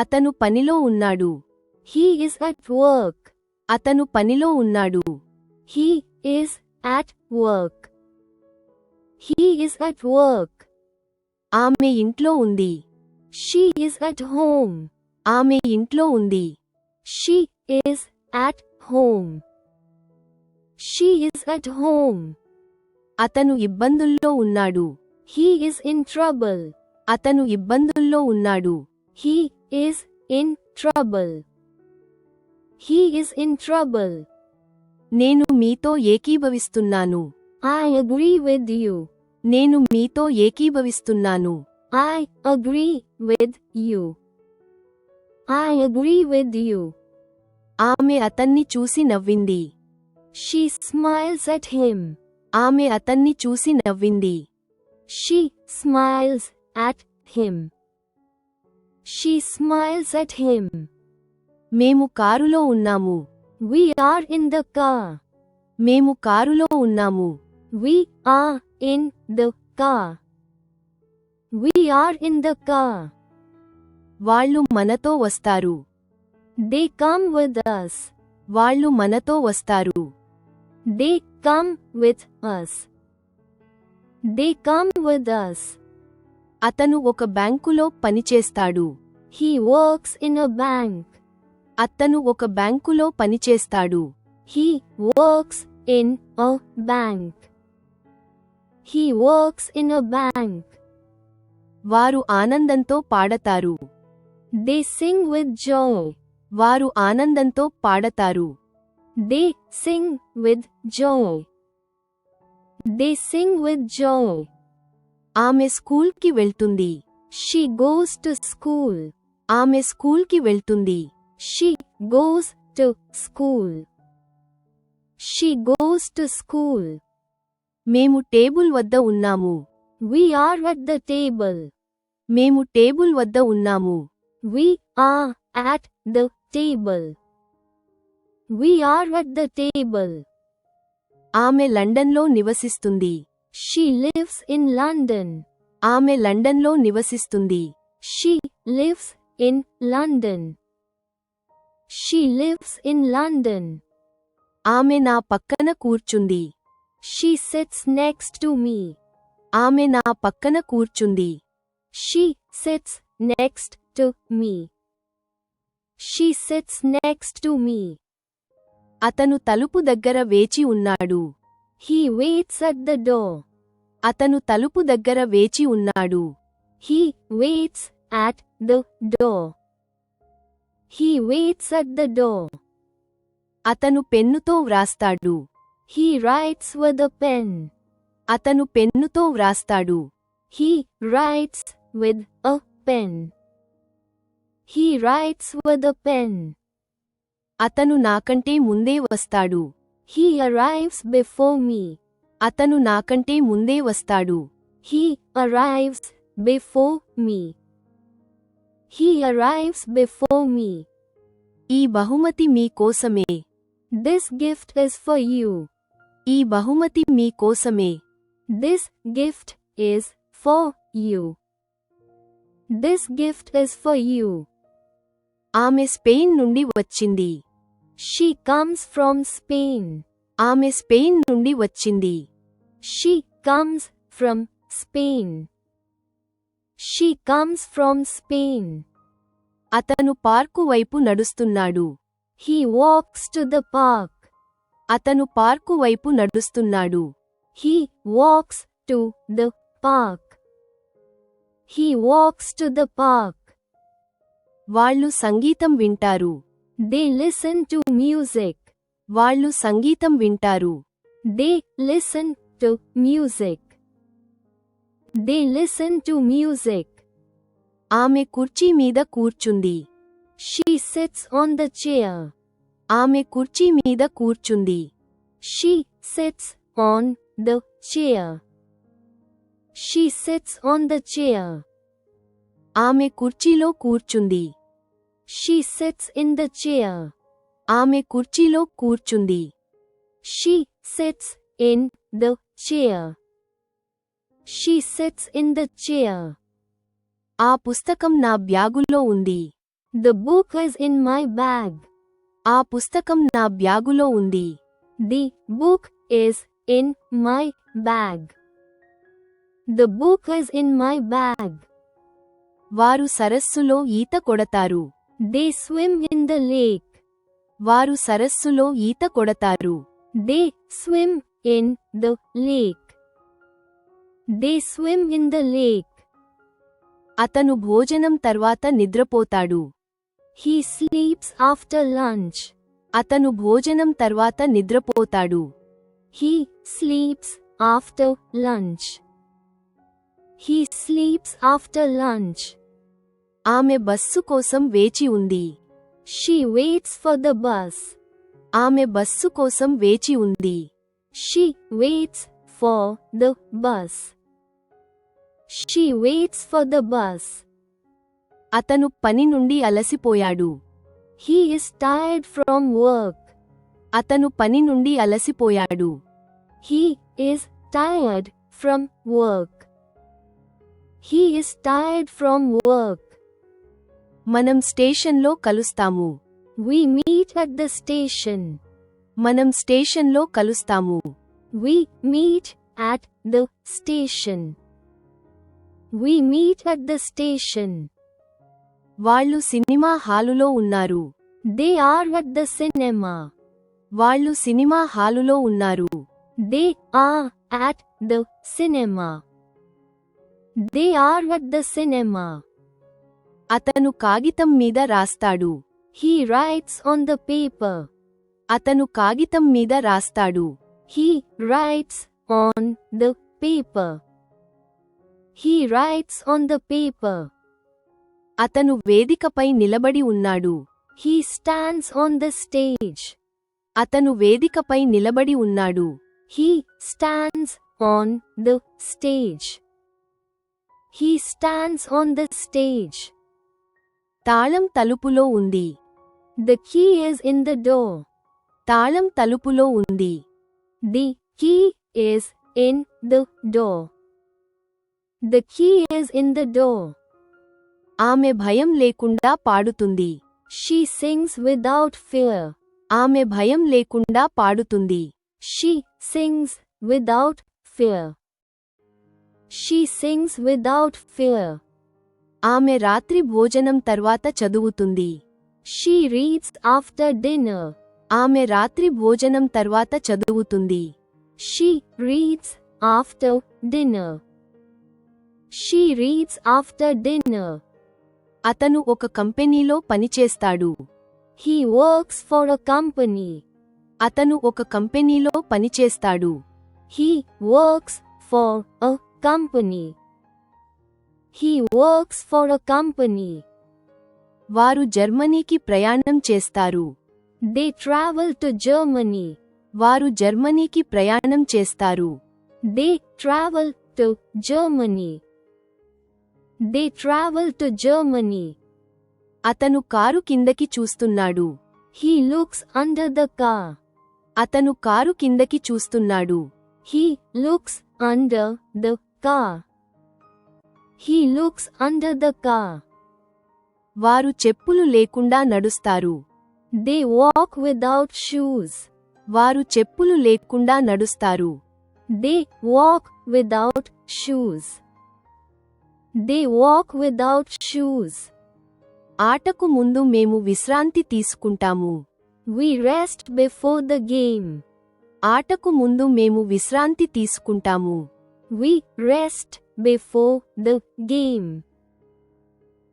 అతను పనిలో ఉన్నాడు. He is at work. అతను పనిలో ఉన్నాడు. He is at work. He is at work. ఆమె ఇంట్లో ఉంది. She is at home. ఆమె ఇంట్లో ఉంది. She is at home. She is at home. అతను ఇబ్బందుల్లో ఉన్నాడు. He is in trouble. అతను ఇబ్బందుల్లో ఉన్నాడు. He is in trouble. He is in trouble. నేను మీతో ఏకీభవిస్తున్నాను. I agree with you. నేను మీతో ఏకీభవిస్తున్నాను. I agree with you. I agree with you. ఆమె అతన్ని చూసి నవ్వింది. She smiles at him. ఆమె అతన్ని చూసి నవ్వింది. She smiles at him. She smiles at him. మేము కారులో ఉన్నాము. We are in the car. మేము కారులో ఉన్నాము. We are in the car. We are in the car. వాళ్ళు మనతో వస్తారు. They come with us. వాళ్ళు మనతో వస్తారు. They come with us. They come with us. అతను ఒక బ్యాంకులో పనిచేస్తాడు. He works in a bank. అతను ఒక బ్యాంకులో పనిచేస్తాడు. He works in a bank. He works in a bank. వారు ఆనందంతో పాడతారు. They sing with joy. వారు ఆనందంతో పాడతారు. They sing with joy. They sing with joy. ఆమె స్కూల్కి వెళ్తుంది. She goes to school. ఆమె స్కూల్కి వెళ్తుంది. She goes to school. She goes to school. మేము టేబుల్ వద్ద ఉన్నాము. We are at the table. మేము టేబుల్ వద్ద ఉన్నాము. We are at the table. We are at the table. ఆమె లండన్లో నివసిస్తుంది. She lives in London. ఆమె లండన్లో నివసిస్తుంది. She lives in London. She lives in London. ఆమె నా పక్కన కూర్చుంది. She sits next to me. ఆమె నా పక్కన కూర్చుంది. She sits next to me. She sits next to me. అతను తలుపు దగ్గర వేచి ఉన్నాడు. He waits at the door. అతను తలుపు దగ్గర వేచి ఉన్నాడు. He waits at the door. He waits at the door. అతను పెన్నుతో వ్రాస్తాడు. He writes with a pen. అతను పెన్నుతో వ్రాస్తాడు. He writes with a pen. He writes with a pen. అతను నాకంటే ముందే వస్తాడు. He arrives before me. అతను నాకంటే ముందే వస్తాడు. He arrives before me. He arrives before me. ఈ బహుమతి మీ కోసమే. This gift is for you. ఈ బహుమతి మీ కోసమే. This gift is for you. This gift is for you. ఆమె స్పెయిన్ నుండి వచ్చింది. She comes from Spain. ఆమె స్పెయిన్ నుండి వచ్చింది. She comes from Spain. She comes from Spain. అతను పార్కు వైపు నడుస్తున్నాడు. He walks to the park. అతను పార్కు వైపు నడుస్తున్నాడు. He walks to the park. He walks to the park. వాళ్ళు సంగీతం వింటారు. They listen to music. వాళ్ళు సంగీతం వింటారు. They listen to music. They listen to music. ఆమె కుర్చీ మీద కూర్చుంది. She sits on the chair. ఆమె కుర్చీ మీద కూర్చుంది. She sits on the chair. She sits on the chair. ఆమె కుర్చీలో కూర్చుంది. She sits in the chair. ఆమె కుర్చీలో కూర్చుంది. She sits in the chair. She sits in the chair. ఆ పుస్తకం నా బ్యాగులో ఉంది. The book is in my bag. ఆ పుస్తకం నా బ్యాగులో ఉంది. The book is in my bag. The book is in my bag. వారు సరస్సులో ఈత కొడతారు. They swim in the lake. వారు సరస్సులో ఈత కొడతారు. They swim in the lake. They swim in the lake. అతను భోజనం తర్వాత నిద్రపోతాడు. He sleeps after lunch. అతను భోజనం తర్వాత నిద్రపోతాడు. He sleeps after lunch. He sleeps after lunch. ఆమె బస్సు కోసం వేచి ఉంది. She waits for the bus. ఆమె బస్సు కోసం వేచి ఉంది. She waits for the bus. She waits for the bus. అతను పని నుండి అలసిపోయాడు. He is tired from work. అతను పని నుండి అలసిపోయాడు. He is tired from work. He is tired from work. మనం స్టేషన్లో కలుస్తాము. We meet at the station. మనం స్టేషన్లో కలుస్తాము. We meet at the station. We meet at the station. వాళ్ళు సినిమా హాలులో ఉన్నారు. They are at the cinema. వాళ్ళు సినిమా హాలులో ఉన్నారు. They are at the cinema. They are at the cinema. అతను కాగితం మీద రాస్తాడు. He writes on the paper. అతను కాగితం మీద రాస్తాడు. He writes on the paper. He writes on the paper. అతను వేదికపై నిలబడి ఉన్నాడు. He stands on the stage. అతను వేదికపై నిలబడి ఉన్నాడు. He stands on the stage. He stands on the stage. తాళం తలుపులో ఉంది. The key is in the door. తాళం తలుపులో ఉంది. The key is in the door. The key is in the door. ఆమె భయం లేకుండా పాడుతుంది. She sings without fear. ఆమె భయం లేకుండా పాడుతుంది. She sings without fear. She sings without fear. ఆమె రాత్రి భోజనం తర్వాత చదువుతుంది. She reads after dinner. ఆమె రాత్రి భోజనం తర్వాత చదువుతుంది. She reads after dinner. She reads after dinner. అతను ఒక కంపెనీలో పనిచేస్తాడు. He works for a company. అతను ఒక కంపెనీలో పనిచేస్తాడు. He works for a company. He works for a company. వారు జర్మనీకి ప్రయాణం చేస్తారు. They travel to Germany. వారు జర్మనీకి ప్రయాణం చేస్తారు. They travel to Germany. They travel to Germany. అతను కారు కిందకి చూస్తున్నాడు. He looks under the car. అతను కారు కిందకి చూస్తున్నాడు. He looks under the car. He looks under the car. వారు చెప్పులు లేకుండా నడుస్తారు. They walk without shoes. వారు చెప్పులు లేకుండా నడుస్తారు. They walk without shoes. They walk without shoes. ఆటకు ముందు మేము విశ్రాంతి తీసుకుంటాము. We rest before the game. ఆటకు ముందు మేము విశ్రాంతి తీసుకుంటాము. We rest before the game.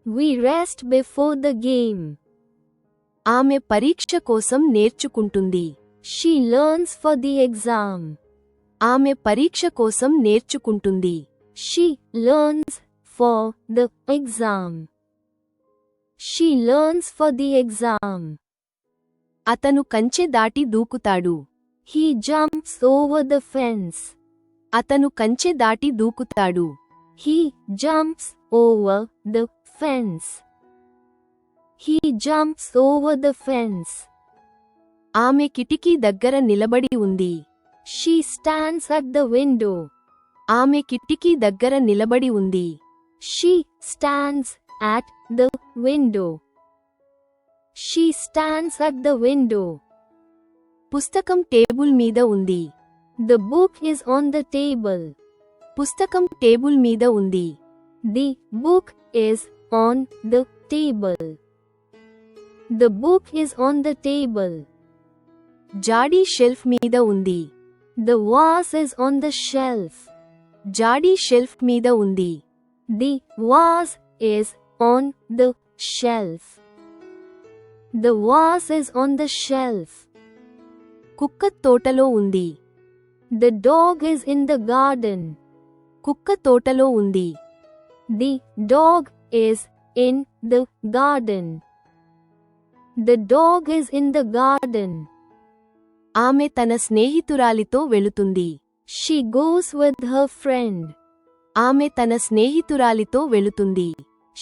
We rest before the game. ఆమె పరీక్ష కోసం నేర్చుకుంటుంది. She learns for the exam. ఆమె పరీక్ష కోసం నేర్చుకుంటుంది. She learns for the exam. She learns for the exam. అతను కంచె దాటి దూకుతాడు. He jumps over the fence. అతను కంచె దాటి దూకుతాడు. He jumps over the fence. He jumps over the fence. ఆమె కిటికీ దగ్గర నిలబడి ఉంది. She stands at the window. ఆమె కిటికీ దగ్గర నిలబడి ఉంది. She stands at the window. She stands at the window. పుస్తకం టేబుల్ మీద ఉంది. The book is on the table. పుస్తకం టేబుల్ మీద ఉంది. The book is on the table. The book is on the table. జాడీ షెల్ఫ్ మీద ఉంది. The vase is on the shelf. జాడీ షెల్ఫ్ మీద ఉంది. The vase is on the shelf. The vase is on the shelf. కుక్క తోటలో ఉంది. The dog is in the garden. కుక్క తోటలో ఉంది. The dog is in the garden. The dog is in the garden. ఆమె తన స్నేహితురాలితో వెళుతుంది. She goes with her friend. ఆమె తన స్నేహితురాలితో వెళుతుంది.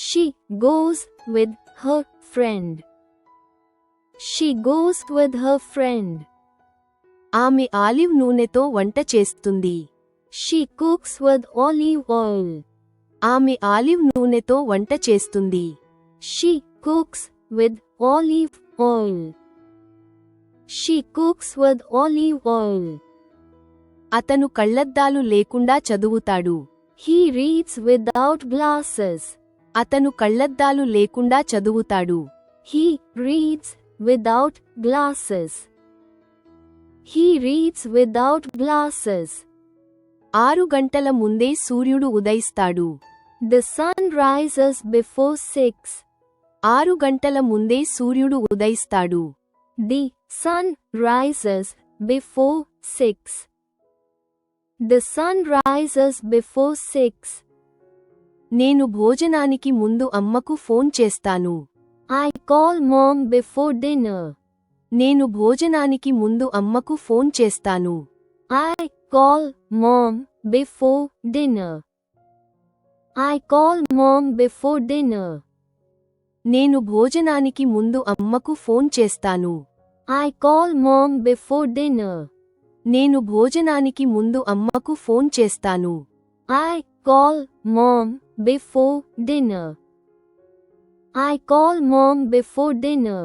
She goes with her friend. She goes with her friend. ఆమె ఆలివ్ నూనెతో వంట చేస్తుంది. She cooks with olive oil. ఆమె ఆలివ్ నూనెతో వంట చేస్తుంది. She cooks with olive oil. She cooks with olive oil. అతను కళ్లద్దాలు లేకుండా చదువుతాడు. He reads without glasses. అతను కళ్లద్దాలు లేకుండా చదువుతాడు. He reads without glasses. He reads without glasses. 6 గంటల ముందే సూర్యుడు ఉదయిస్తాడు. The sun rises before 6. 6 గంటల ముందే సూర్యుడు ఉదయిస్తాడు. The sun rises before 6. The sun rises before 6. నేను భోజనానికి ముందు అమ్మకు ఫోన్ చేస్తాను. I call mom before dinner. నేను భోజనానికి ముందు అమ్మకు ఫోన్ చేస్తాను. I call mom before dinner. I call mom before dinner. నేను భోజనానికి ముందు అమ్మకు ఫోన్ చేస్తాను. I call mom before dinner. నేను భోజనానికి ముందు అమ్మకు ఫోన్ చేస్తాను. I call mom before dinner. I call mom before dinner.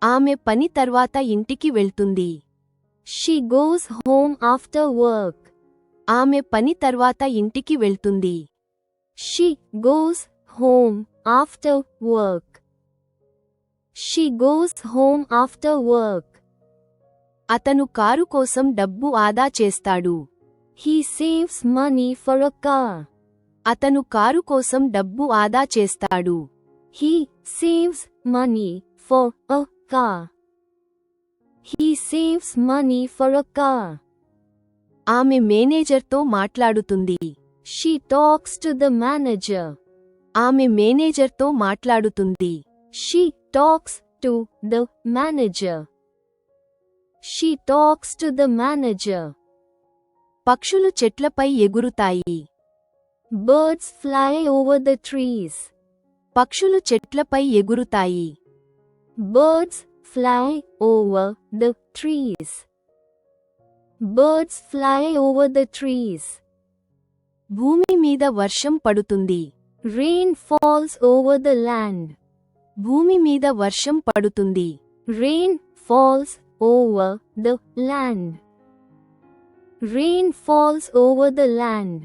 ఆమె పని తర్వాత ఇంటికి వెళ్తుంది. She goes home after work. ఆమె పని తర్వాత ఇంటికి వెళ్తుంది. She goes home after work. She goes home after work. అతను కారు కోసం డబ్బు ఆదా చేస్తాడు. He saves money for a car. అతను కారు కోసం డబ్బు ఆదా చేస్తాడు. He saves money for a car. He saves money for a car. ఆమె మేనేజర్తో మాట్లాడుతుంది. She talks to the manager. ఆమె మేనేజర్తో మాట్లాడుతుంది. She talks to the manager. She talks to the manager. పక్షులు చెట్లపై ఎగురుతాయి. Birds fly over the trees. పక్షులు చెట్లపై ఎగురుతాయి. Birds fly over the trees. Birds fly over the trees. భూమి మీద వర్షం పడుతుంది. Rain falls over the land. భూమి మీద వర్షం పడుతుంది. Rain falls over the land. Rain falls over the land.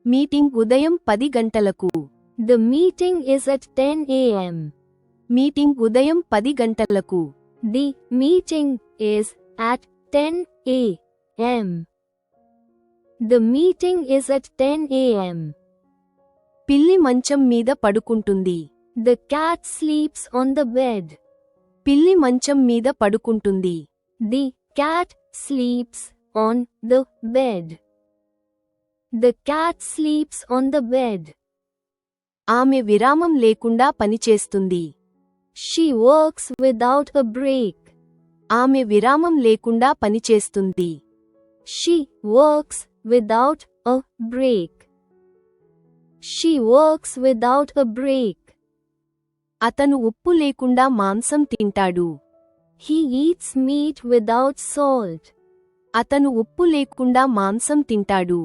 Meeting ఉదయం 10 గంటలకు. The meeting is at 10 a.m. Meeting ఉదయం 10 గంటలకు. The meeting is at 10 a.m. The meeting is at 10 a.m. పిల్లి మంచం మీద పడుకుంటుంది. The cat sleeps on the bed. పిల్లి మంచం మీద పడుకుంటుంది. The cat sleeps on the bed. The cat sleeps on the bed. ఆమె విరామం లేకుండా పనిచేస్తుంది. She works without a break. ఆమె విరామం లేకుండా పనిచేస్తుంది. She works without a break. She works without a break. అతను ఉప్పు లేకుండా మాంసం తింటాడు. He eats meat without salt. అతను ఉప్పు లేకుండా మాంసం తింటాడు.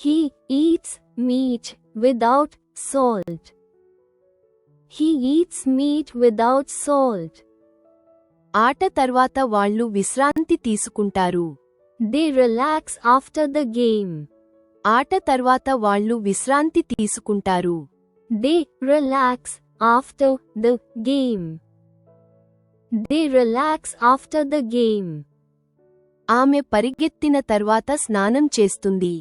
He eats meat without salt. He eats meat without salt. ఆట తర్వాత వాళ్ళు విశ్రాంతి తీసుకుంటారు. They relax after the game. ఆట తర్వాత వాళ్ళు విశ్రాంతి తీసుకుంటారు. They relax after the game. They relax after the game. ఆమె పరిగెత్తిన తర్వాత స్నానం చేస్తుంది.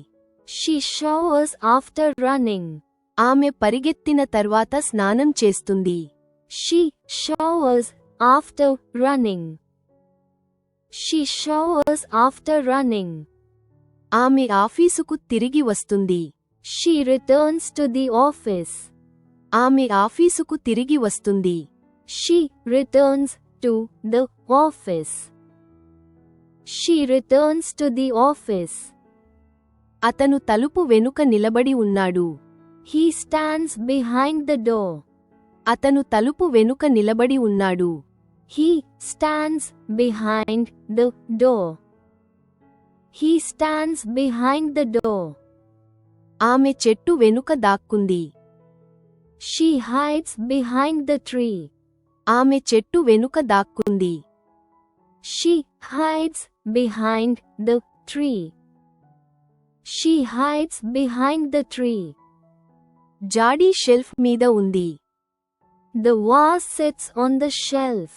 She showers after running. ఆమె పరిగెత్తిన తర్వాత స్నానం చేస్తుంది. She showers after running. She showers after running. ఆమె ఆఫీసుకు తిరిగి వస్తుంది. She returns to the office. ఆమె ఆఫీసుకు తిరిగి వస్తుంది. She returns to the office. She returns to the office. అతను తలుపు వెనుక నిలబడి ఉన్నాడు. He stands behind the door. అతను తలుపు వెనుక నిలబడి ఉన్నాడు. He stands behind the door. He stands behind the door. ఆమె చెట్టు వెనుక దాక్కుంది. She hides behind the tree. ఆమె చెట్టు వెనుక దాక్కుంది. She hides behind the tree. She hides behind the tree. జాడీ షెల్ఫ్ మీద ఉంది. The vase sits on the shelf.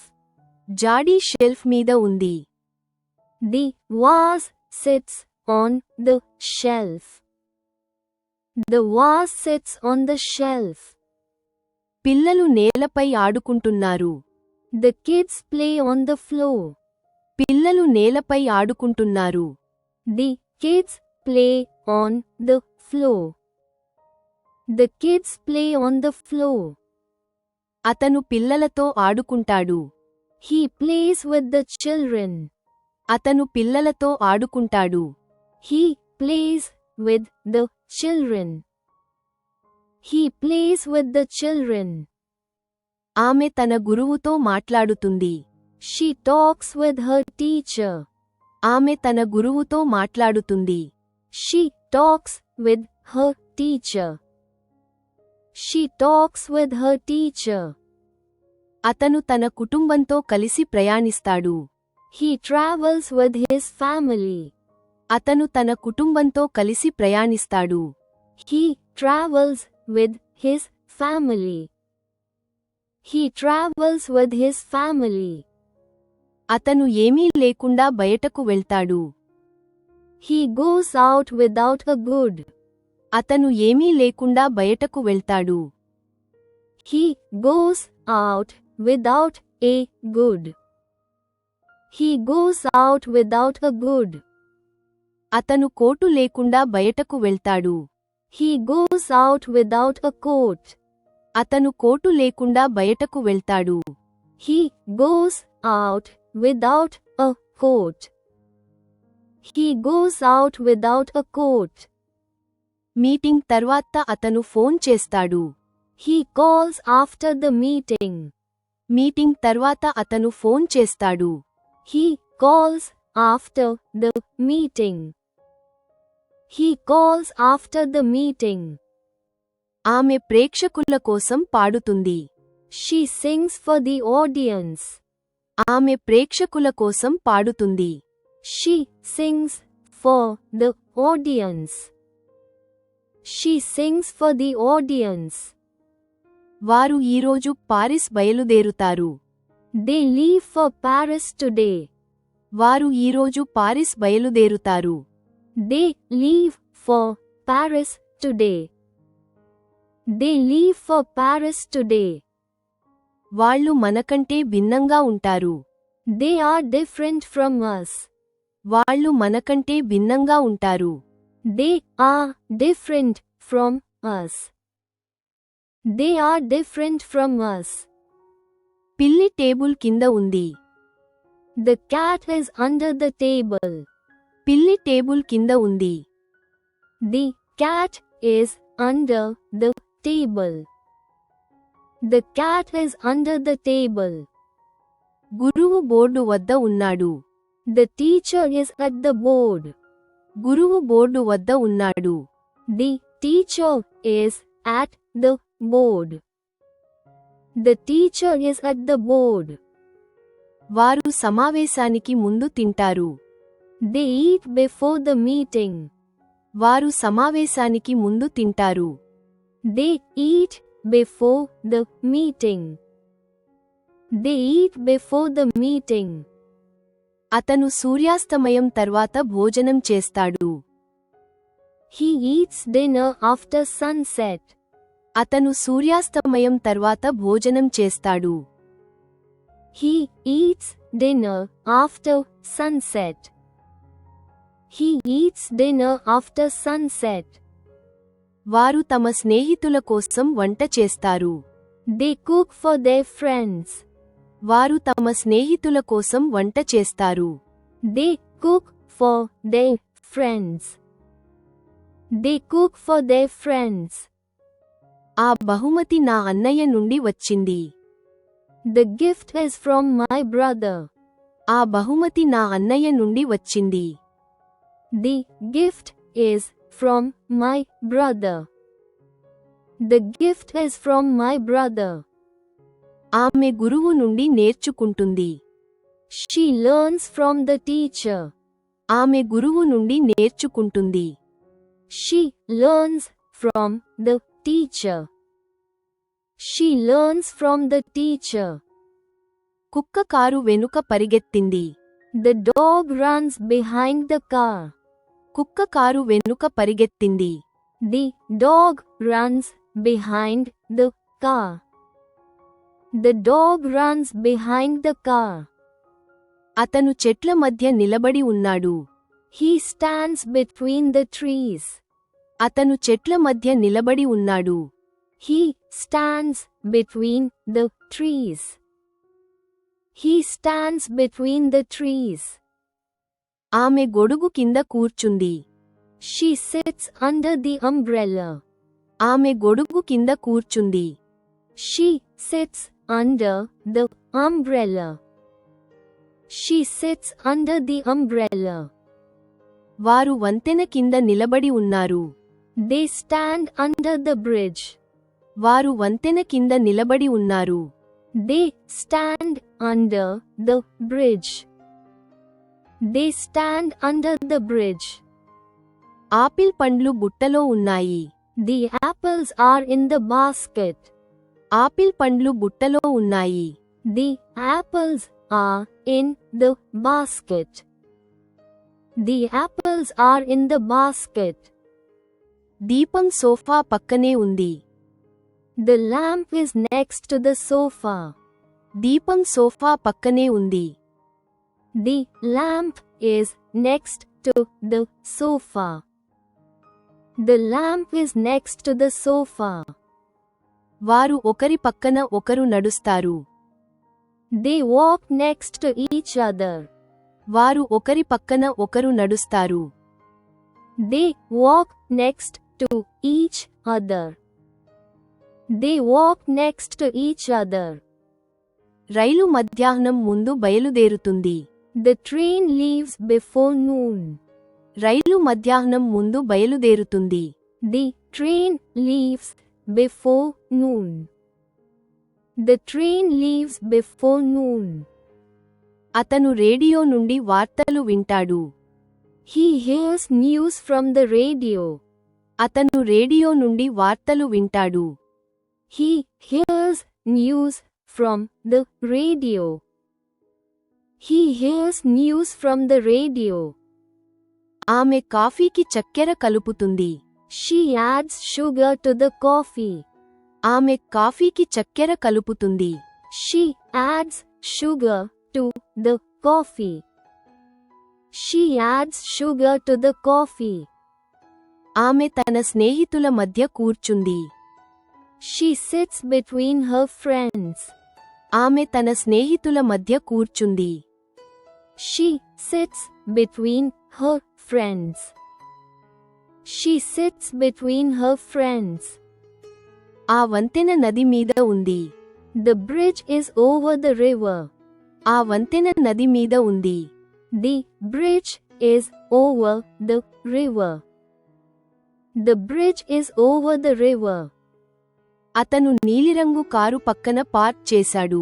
జాడీ షెల్ఫ్ మీద ఉంది. The vase sits on the shelf. The vase sits on the shelf. పిల్లలు నేలపై ఆడుకుంటున్నారు. The kids play on the floor. పిల్లలు నేలపై ఆడుకుంటున్నారు. The kids play on the floor. The kids play on the floor. అతను పిల్లలతో ఆడుకుంటాడు. He plays with the children. అతను పిల్లలతో ఆడుకుంటాడు. He plays with the children. He plays with the children. ఆమె తన గురువుతో మాట్లాడుతుంది. She talks with her teacher. ఆమె తన గురువుతో మాట్లాడుతుంది. She talks with her teacher. She talks with her teacher. అతను తన కుటుంబంతో కలిసి ప్రయాణిస్తాడు. He travels with his family. అతను తన కుటుంబంతో కలిసి ప్రయాణిస్తాడు. He travels with his family. He travels with his family. అతను ఏమీ లేకుండా బయటకు వెళ్తాడు. He goes out without a good. అతను ఏమీ లేకుండా బయటకు వెళ్తాడు. He goes out without a good. He goes out without a good. అతను కోటు లేకుండా బయటకు వెళ్తాడు. He goes out without a coat. అతను కోటు లేకుండా బయటకు వెళ్తాడు. He goes out without a coat. He goes out without a coat. Meeting తర్వాత అతను ఫోన్ చేస్తాడు. He calls after the meeting. Meeting తర్వాత అతను ఫోన్ చేస్తాడు. He calls after the meeting. He calls after the meeting. ఆమె ప్రేక్షకుల కోసం పాడుతుంది. She sings for the audience. ఆమె ప్రేక్షకుల కోసం పాడుతుంది. She sings for the audience. She sings for the audience. వారు ఈరోజు పారిస్ బయలుదేరుతారు. They leave for Paris today. వారు ఈరోజు పారిస్ బయలుదేరుతారు. They leave for Paris today. They leave for Paris today. వాళ్ళు మనకంటే భిన్నంగా ఉంటారు. They are different from us. వాళ్ళు మనకంటే భిన్నంగా ఉంటారు. They are different from us. They are different from us. పిల్లి టేబుల్ కింద ఉంది. The cat is under the table. పిల్లి టేబుల్ కింద ఉంది. The cat is under the table. The cat is under the table. గురువు బోర్డు వద్ద ఉన్నాడు. The teacher is at the board. గురువు బోర్డు వద్ద ఉన్నాడు. The teacher is at the board. The teacher is at the board. వారు సమావేశానికి ముందు తింటారు. They eat before the meeting. వారు సమావేశానికి ముందు తింటారు. They eat before the meeting. They eat before the meeting. అతను సూర్యాస్తమయం తర్వాత భోజనం చేస్తాడు. He eats dinner after sunset. అతను సూర్యాస్తమయం తర్వాత భోజనం చేస్తాడు. He eats dinner after sunset. He eats dinner after sunset. వారు తమ స్నేహితుల కోసం వంట చేస్తారు. They cook for their friends. వారు తమ స్నేహితుల కోసం వంట చేస్తారు. They cook for their friends. They cook for their friends. ఆ బహుమతి నా అన్నయ్య నుండి వచ్చింది. The gift is from my brother. ఆ బహుమతి నా అన్నయ్య నుండి వచ్చింది. The gift is from my brother. The gift is from my brother. ఆమె గురువు నుండి నేర్చుకుంటుంది. She learns from the teacher. ఆమె గురువు నుండి నేర్చుకుంటుంది. She learns from the teacher. She learns from the teacher. కుక్క కారు వెనుక పరిగెత్తింది. The dog runs behind the car. కుక్క కారు వెనుక పరిగెత్తింది. The dog runs behind the car. The dog runs behind the car. అతను చెట్ల మధ్య నిలబడి ఉన్నాడు. He stands between the trees. అతను చెట్ల మధ్య నిలబడి ఉన్నాడు. He stands between the trees. He stands between the trees. ఆమె గొడుగు కింద కూర్చుంది. She sits under the umbrella. ఆమె గొడుగు కింద కూర్చుంది. She sits under the umbrella. She sits under the umbrella. వారు వంతెన కింద నిలబడి ఉన్నారు. They stand under the bridge. వారు వంతెన కింద నిలబడి ఉన్నారు. They stand under the bridge. They stand under the bridge. Apple పండ్లు బుట్టలో ఉన్నాయి. The apples are in the basket. Apple పండ్లు బుట్టలో ఉన్నాయి. The apples are in the basket. The apples are in the basket. దీపం సోఫా పక్కనే ఉంది. The lamp is next to the sofa. దీపం సోఫా పక్కనే ఉంది. The lamp is next to the sofa. The lamp is next to the sofa. వారు ఒకరి పక్కన ఒకరు నడుస్తారు. They walk next to each other. వారు ఒకరి పక్కన ఒకరు నడుస్తారు. They walk next to each other. They walk next to each other. రైలు మధ్యాహ్నం ముందు బయలుదేరుతుంది. The train leaves before noon. రైలు మధ్యాహ్నం ముందు బయలుదేరుతుంది. The train leaves before noon. The train leaves before noon. అతను రేడియో నుండి వార్తలు వింటాడు. He hears news from the radio. అతను రేడియో నుండి వార్తలు వింటాడు. He hears news from the radio. He hears news from the radio. ఆమె కాఫీకి చక్కెర కలుపుతుంది. She adds sugar to the coffee. ఆమె కాఫీకి చక్కెర కలుపుతుంది. She adds sugar to the coffee. She adds sugar to the coffee. ఆమె తన స్నేహితుల మధ్య కూర్చుంది. She sits between her friends. ఆమె తన స్నేహితుల మధ్య కూర్చుంది. She sits between her friends. She sits between her friends. ఆ వంతెన నది మీద ఉంది. The bridge is over the river. ఆ వంతెన నది మీద ఉంది. The bridge is over the river. The bridge is over the river. అతను నీలిరంగు కారు పక్కన పార్క్ చేశాడు.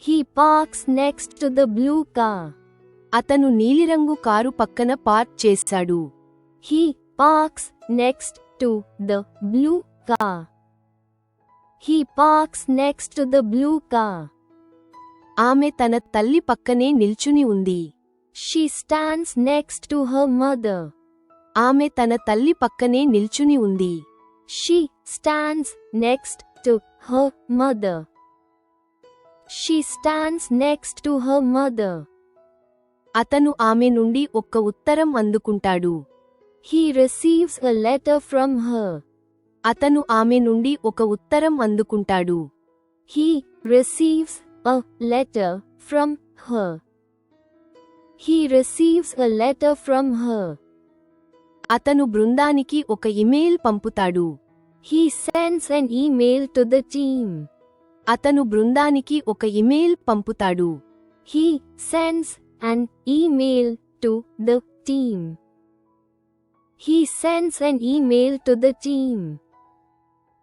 He parks next to the blue car. అతను నీలిరంగు కారు పక్కన పార్క్ చేశాడు. He parks next to the blue car. He parks next to the blue car. ఆమె తన తల్లి పక్కనే నిల్చుని ఉంది. She stands next to her mother. ఆమె తన తల్లి పక్కనే నిల్చుని ఉంది. She stands next to her mother. She stands next to her mother. అతను ఆమె నుండి ఒక ఉత్తరం అందుకుంటాడు. He receives a letter from her. అతను ఆమె నుండి ఒక ఉత్తరం అందుకుంటాడు. He receives a letter from her. He receives a letter from her. అతను బృందానికి ఒక ఇమెయిల్ పంపుతాడు. He sends an email to the team. అతను బృందానికి ఒక ఇమెయిల్ పంపుతాడు. He sends an email to the team. He sends an email to the team.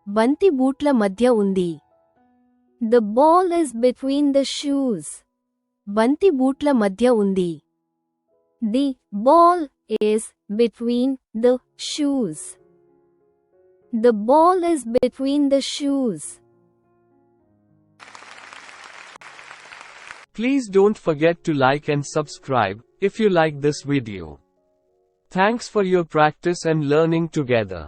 బంతి బూట్ల మధ్య ఉంది. The ball is between the shoes. బంతి బూట్ల మధ్య ఉంది. The ball is between the shoes. The ball is between the shoes. Please don't forget to like and subscribe if you like this video. Thanks for your practice and learning together.